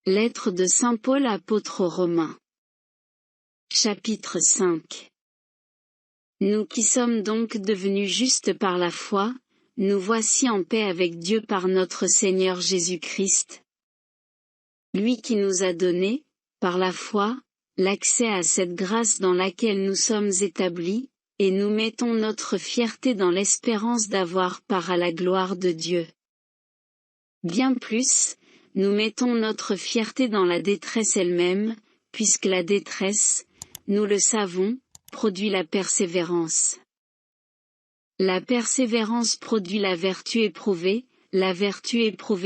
Lettre de saint Paul apôtre aux Romains. Chapitre 5. Nous qui sommes donc devenus justes par la foi, nous voici en paix avec Dieu par notre Seigneur Jésus-Christ. Lui qui nous a donné, par la foi, l'accès à cette grâce dans laquelle nous sommes établis, et nous mettons notre fierté dans l'espérance d'avoir part à la gloire de Dieu. Bien plus, nous mettons notre fierté dans la détresse elle-même, puisque la détresse, nous le savons, produit la persévérance. La persévérance produit la vertu éprouvée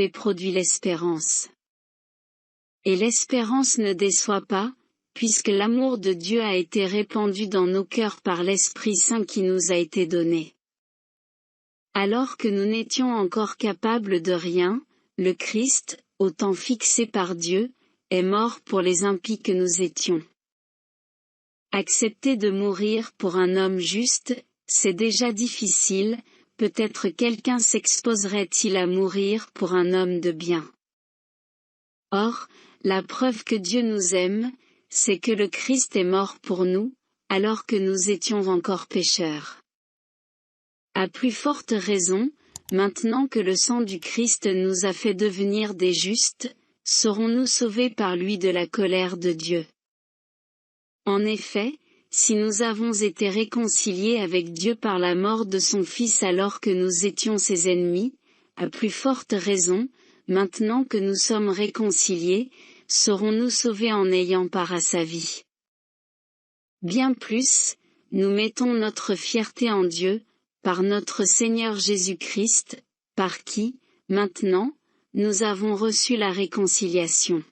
produit l'espérance. Et l'espérance ne déçoit pas, puisque l'amour de Dieu a été répandu dans nos cœurs par l'Esprit Saint qui nous a été donné. Alors que nous n'étions encore capables de rien, le Christ, au temps fixé par Dieu, est mort pour les impies que nous étions. Accepter de mourir pour un homme juste, c'est déjà difficile, peut-être quelqu'un s'exposerait-il à mourir pour un homme de bien. Or, la preuve que Dieu nous aime, c'est que le Christ est mort pour nous, alors que nous étions encore pécheurs. À plus forte raison, maintenant que le sang du Christ nous a fait devenir des justes, serons-nous sauvés par lui de la colère de Dieu. En effet, si nous avons été réconciliés avec Dieu par la mort de son Fils alors que nous étions ses ennemis, à plus forte raison, maintenant que nous sommes réconciliés, serons-nous sauvés en ayant part à sa vie. Bien plus, nous mettons notre fierté en Dieu, par notre Seigneur Jésus-Christ, par qui, maintenant, nous avons reçu la réconciliation.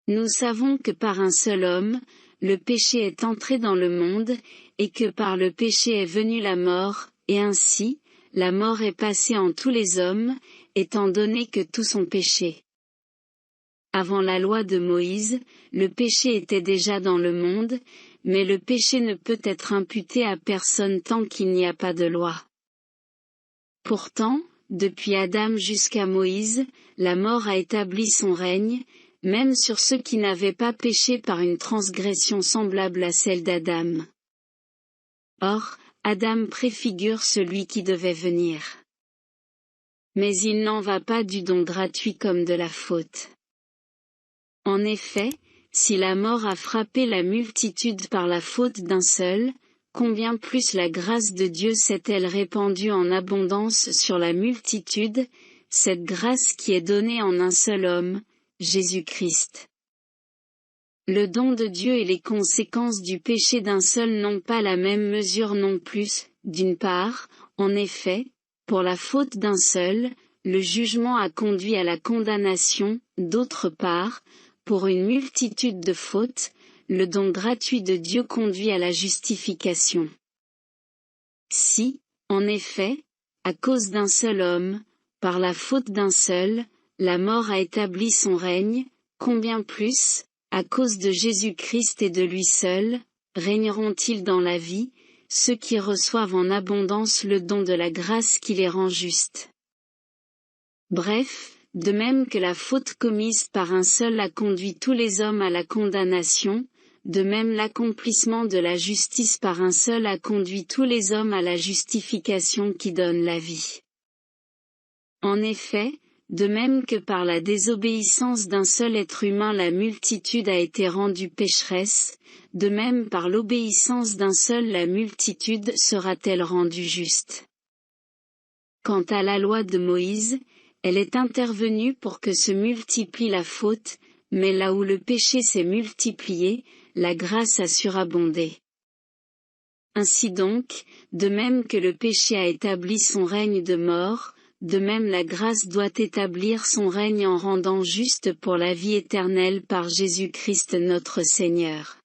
Nous savons que par un seul homme, le péché est entré dans le monde, et que par le péché est venue la mort, et ainsi, la mort est passée en tous les hommes, étant donné que tous ont péché. Avant la loi de Moïse, le péché était déjà dans le monde, mais le péché ne peut être imputé à personne tant qu'il n'y a pas de loi. Pourtant, depuis Adam jusqu'à Moïse, la mort a établi son règne, même sur ceux qui n'avaient pas péché par une transgression semblable à celle d'Adam. Or, Adam préfigure celui qui devait venir. Mais il n'en va pas du don gratuit comme de la faute. En effet, si la mort a frappé la multitude par la faute d'un seul, combien plus la grâce de Dieu s'est-elle répandue en abondance sur la multitude, cette grâce qui est donnée en un seul homme, Jésus-Christ. Le don de Dieu et les conséquences du péché d'un seul n'ont pas la même mesure non plus, d'une part, en effet, pour la faute d'un seul, le jugement a conduit à la condamnation, d'autre part, pour une multitude de fautes, le don gratuit de Dieu conduit à la justification. Si, en effet, à cause d'un seul homme, par la faute d'un seul, la mort a établi son règne, combien plus, à cause de Jésus-Christ et de lui seul, régneront-ils dans la vie, ceux qui reçoivent en abondance le don de la grâce qui les rend justes. Bref, de même que la faute commise par un seul a conduit tous les hommes à la condamnation, de même l'accomplissement de la justice par un seul a conduit tous les hommes à la justification qui donne la vie. En effet, de même que par la désobéissance d'un seul être humain la multitude a été rendue pécheresse, de même par l'obéissance d'un seul la multitude sera-t-elle rendue juste. Quant à la loi de Moïse, elle est intervenue pour que se multiplie la faute, mais là où le péché s'est multiplié, la grâce a surabondé. Ainsi donc, de même que le péché a établi son règne de mort, de même la grâce doit établir son règne en rendant juste pour la vie éternelle par Jésus-Christ notre Seigneur.